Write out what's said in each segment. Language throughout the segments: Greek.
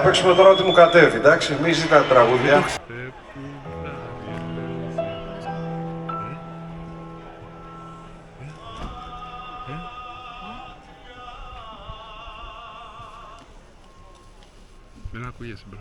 παίξουμε τώρα ό,τι μου κατέβει, εντάξει, μη ζητάτε τραγούδια. Δεν ακούγεσαι, μπρο.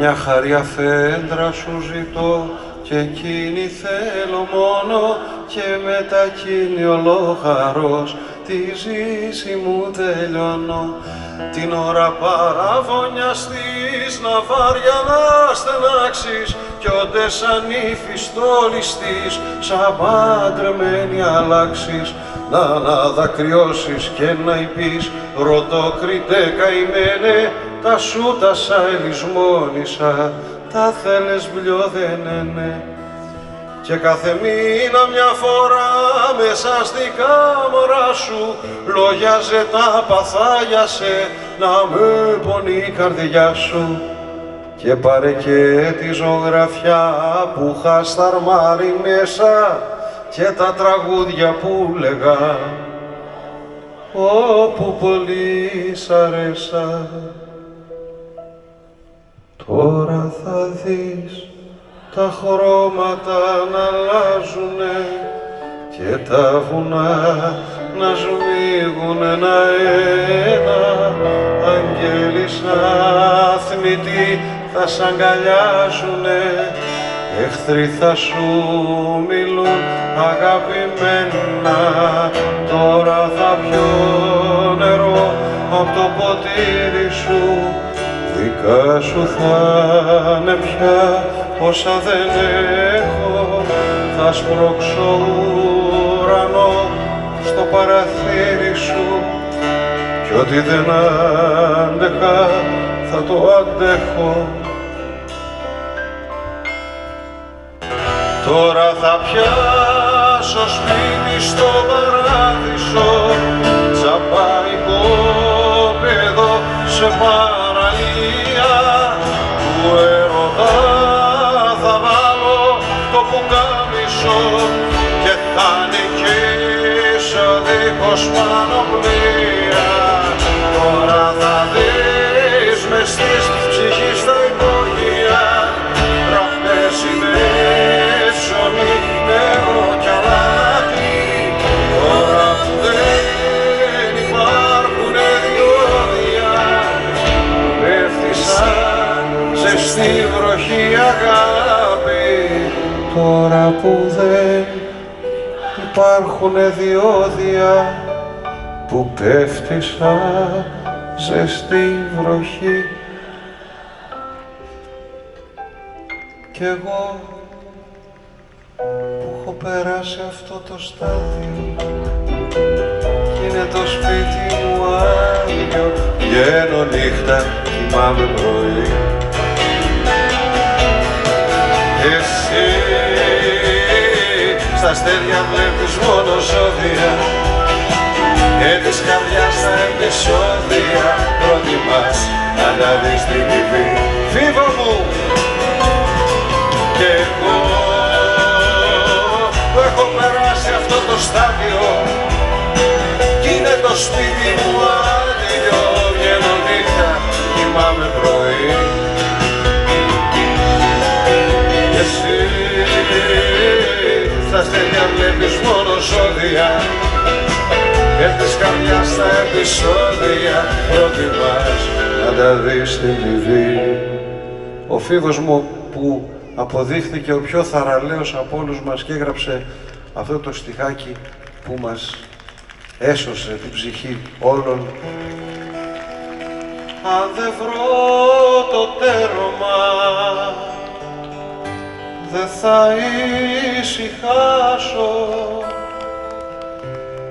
Μια χαριά φέντρα σου ζητώ και εκείνη θέλω μόνο και μετακίνει ολοχαρός τη ζήση μου τελειώνω. Την ώρα παραβωνιαστής να βάρια να στενάξεις κι όντε σαν ηφιστόλιστης σαν παντρεμένη αλλάξεις να αναδακριώσεις και να είπεις ρωτοκριτέ καημένε τα σου τα σαελισμόνησα, τα θέλες μπλιό δεν είναι. Και κάθε μήνα μια φορά μέσα στη κάμαρα σου λόγιαζε τα παθάγιασε να με πονεί η καρδιά σου. Και πάρε και τη ζωγραφιά που είχα στα αρμάρι μέσα και τα τραγούδια που λέγα όπου πολύ σ' αρέσα. Τώρα θα δεις τα χρώματα να αλλάζουνε και τα βουνά να σμίγουν ένα-ένα. Αγγέλοι αθμητοί θα σ' αγκαλιάζουνε, εχθροί θα σου μιλούν αγαπημένα. Τώρα θα πιω νερό απ' το ποτήρι σου, δικά σου θα είναι πια όσα δεν έχω. Θα σπρώξω ουρανό στο παραθύρι σου κι ό,τι δεν άντεχα θα το αντέχω. Τώρα θα πιάσω σπίτι στο παράδεισο, τσαπαϊκό παιδό σε παραλία του έρωτα θα βάλω το πουκάμισο και θα νικήσω δίχως πανοπλία. Τώρα θα δεις μες της ψυχής τα υπόγεια ραφτές ιδέες, ψωμί, νερό κι αλάτι. Τώρα που δεν υπάρχουνε διόδια πέφτει σαν ζεστή βροχή αγάπη. Τώρα που δεν υπάρχουνε διόδια που πέφτει σαν ζεστή βροχή. Κι εγώ που έχω περάσει αυτό το στάδιο κι είναι το σπίτι μου άδειο, βγαίνω νύχτα, κοιμάμαι πρωί. Εσύ στα αστέρια βλέπεις μόνο ζώδια και της καρδιάς τα επεισόδια προτιμάς να δεις την τυπή. Φίβο μου! Κι εγώ που έχω περάσει αυτό το στάδιο κι είναι το σπίτι μου άδειο, βγαίνω νύχτα, κοιμάμαι πρωί. Εσύ ζώδια και της καρδιάς τα επεισόδια προτιμάς να τα δεις στην TV. Ο Φίβος μου που αποδείχθηκε ο πιο θαραλέος από όλους μας και έγραψε αυτό το στιχάκι που μας έσωσε την ψυχή όλων. Αν δεν βρω το τέρωμα, δεν θα ησυχάσω,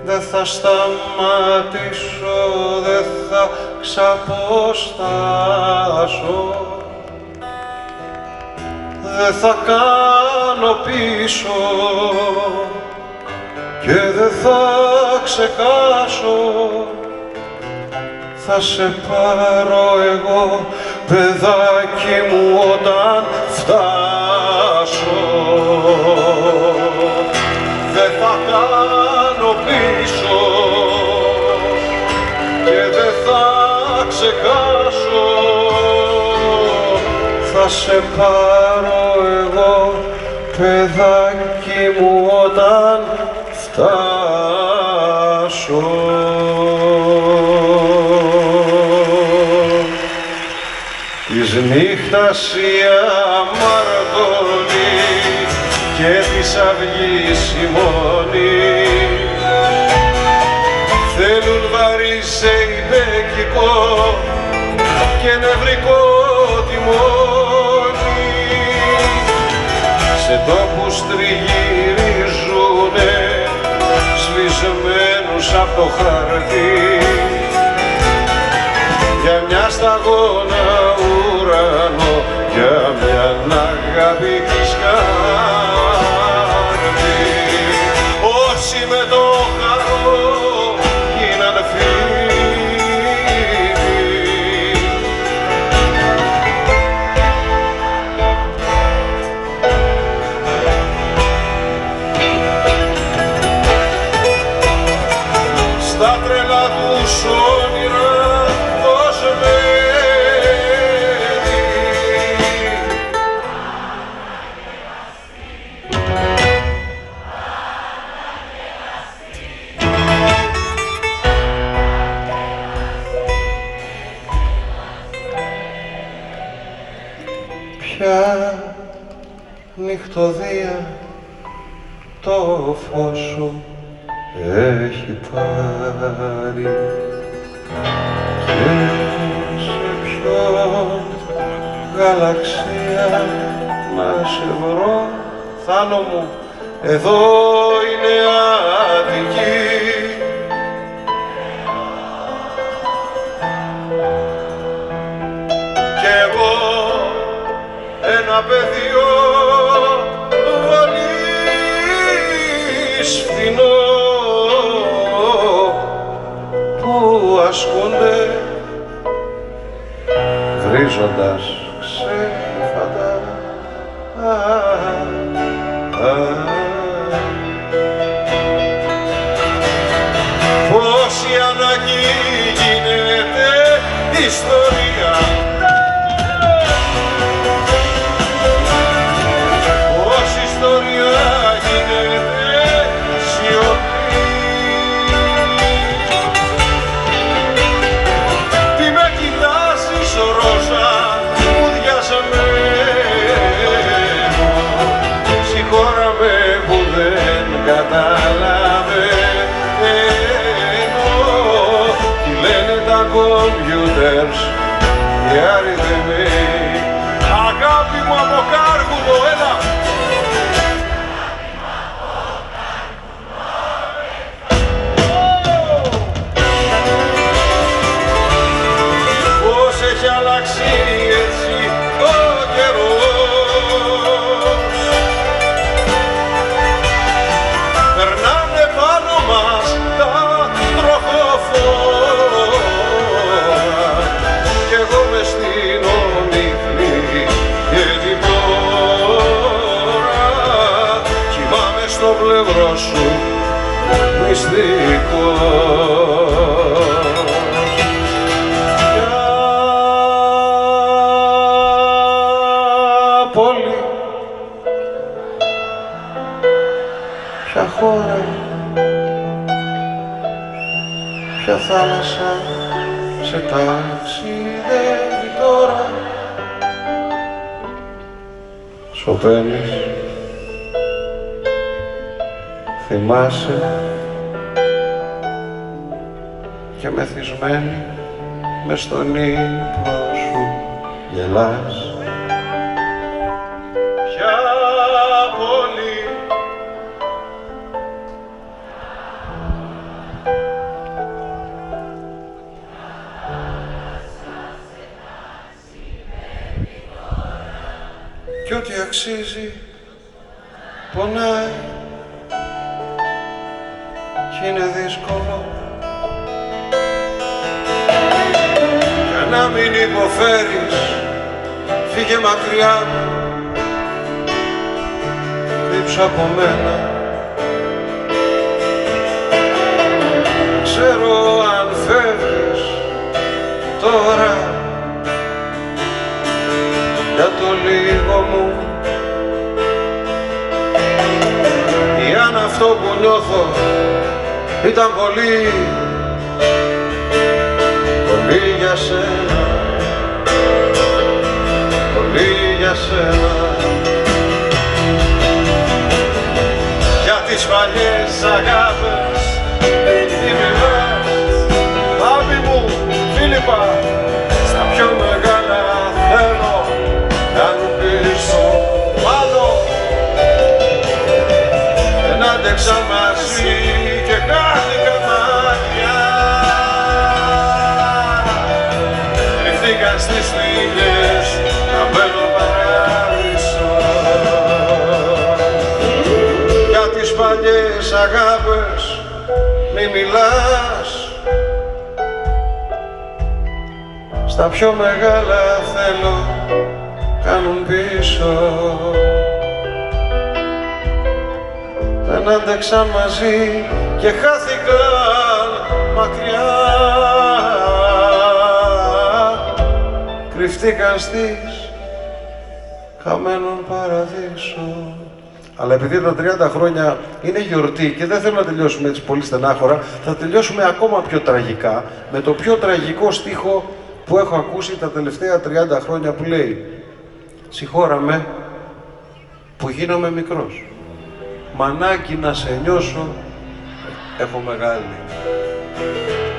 δεν θα σταματήσω, δεν θα ξαποστάσω, δεν θα κάνω πίσω και δεν θα ξεχάσω. Θα σε πάρω εγώ, παιδάκι μου, όταν φτάσω. Δεν θα κάνω πίσω και δεν θα ξεχάσω. Θα σε πάρω εγώ, παιδάκι μου, όταν φτάσω. Της νύχτας η αμαρτωλή και της αυγής η μόνη θέλουν βαρύ ζεϊμπέκικο και νευρικό τιμόνι. Σε τόπους τριγυρίζουνε σβησμένους απ' το χαρτί για μια σταγόνα ουρανό, για μια αγάπη σκάρτη. Όσοι με το χαρό γίναν φίλοι, στα τρελά τους όνειρα πια νυχτωδία το φως σου έχει πάρει και σε ποιον γαλαξία να σε βρω. Θάνο μου, εδώ είναι Αττική. Κι εγώ ένα παιδιό βολής φθηνό που ασκούνται βρίζοντας ξέφατα. Πώς η ανάγκη γίνεται ιστορία, πώς η ιστορία γίνεται σιωπή. Τι με κοιτάζεις ρόζα μου διασμένο, συγχώραμε που δεν καταλαβαίνω τι λένε τα κομπιούτερς, οι αριθμοί. Αγάπη μου από Κάργουνο, έλα! Πώς έχει αλλάξει έτσι ο καιρός, περνάνε πάνω μας τα τροχοφόρα κι εγώ μες στην ομίχλη και την πόρα κοιμάμαι στο πλευρό σου μυστικός. θάλασσα σε ταξιδεύει τώρα. Σωπαίνεις, θυμάσαι και μεθυσμένη μες στον ύπνο σου γελάς. Πια πολύ κι ό,τι αξίζει πονάει κι είναι δύσκολο για να μην υποφέρεις. Φύγε μακριά μου, κρύψου από μένα. Ξέρω αν φεύγεις τώρα για το λίγο μου ή αν αυτό που νιώθω ήταν πολύ, πολύ για σένα, πολύ για σένα. Για τις παλιές αγάπες τι μιλάς, αγάπη μου Φίλιππα, στα πιο μεγάλα θέλω να μου πίσω πάνω. Δεν άντεξα μαζί και χάθηκα μακριά, κρυφθήκαν στις θύλες χαμένο παράδεισο. Για τις παλιές αγάπες μη μιλάς, στα πιο μεγάλα θέλω κάνουν πίσω. Δεν άντεξαν μαζί και χάθηκαν μακριά, κρυφτήκαν στις χαμένων παραδείσων. Αλλά επειδή τα 30 χρόνια είναι γιορτή και δεν θέλω να τελειώσουμε έτσι πολύ στενάχωρα, θα τελειώσουμε ακόμα πιο τραγικά, με το πιο τραγικό στίχο που έχω ακούσει τα τελευταία 30 χρόνια, που λέει «Συγχώρα με που γίνομαι μικρός, μανάκι να σε νιώσω έχω μεγάλη.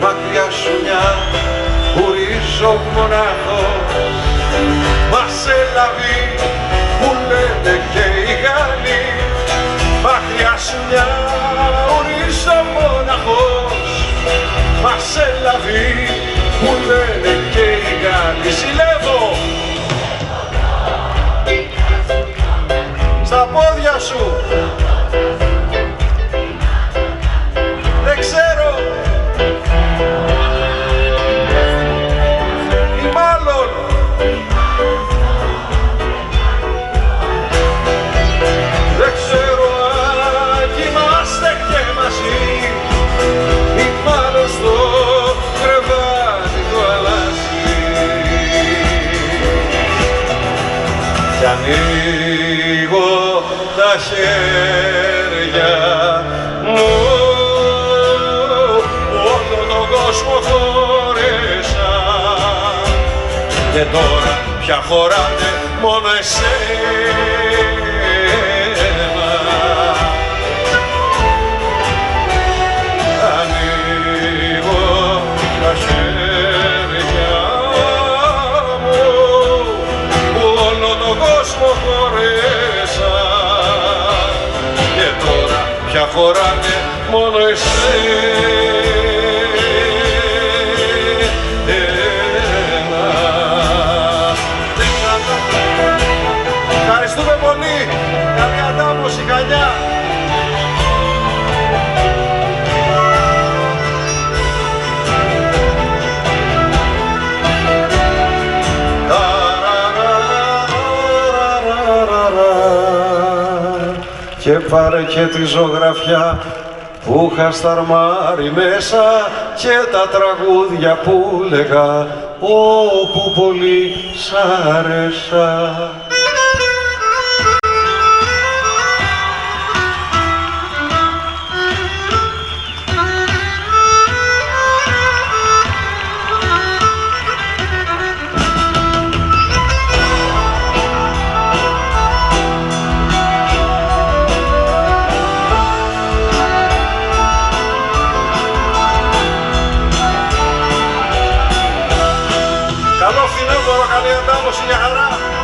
Μακριά σου μια ουρίζω μονάχος, μα σε λαβή που λένε και οι Γάλλοι. Μακριά σου μια ουρίζω μονάχος, μα σε λαβή που λένε και οι Γάλλοι. Συλλεύω στα πόδια σου, δεν ξέρω ή μάλλον δεν ξέρω αν κοιμάστε και μαζί ή μάλλον στο κρεβάτι το αλλάζει. Κι ανοίγω τα χέρια μου, όλο τον κόσμο χώρισα και τώρα πια χωράνε μόνο εσένα. Ανοίγω τα χέρια μου, όλο τον κόσμο χώρισα και τώρα πια χωράνε μόνο εσένα. Ευχαριστούμε πολύ. Καλή αντάμωση, χανιά. Και πάρε και τη ζωγραφιά που είχα στα αρμάρι μέσα και τα τραγούδια που λέγα όπου πολύ σ' άρεσα. το φθινόπωρο, καλή αντάμωση, μια χαρά.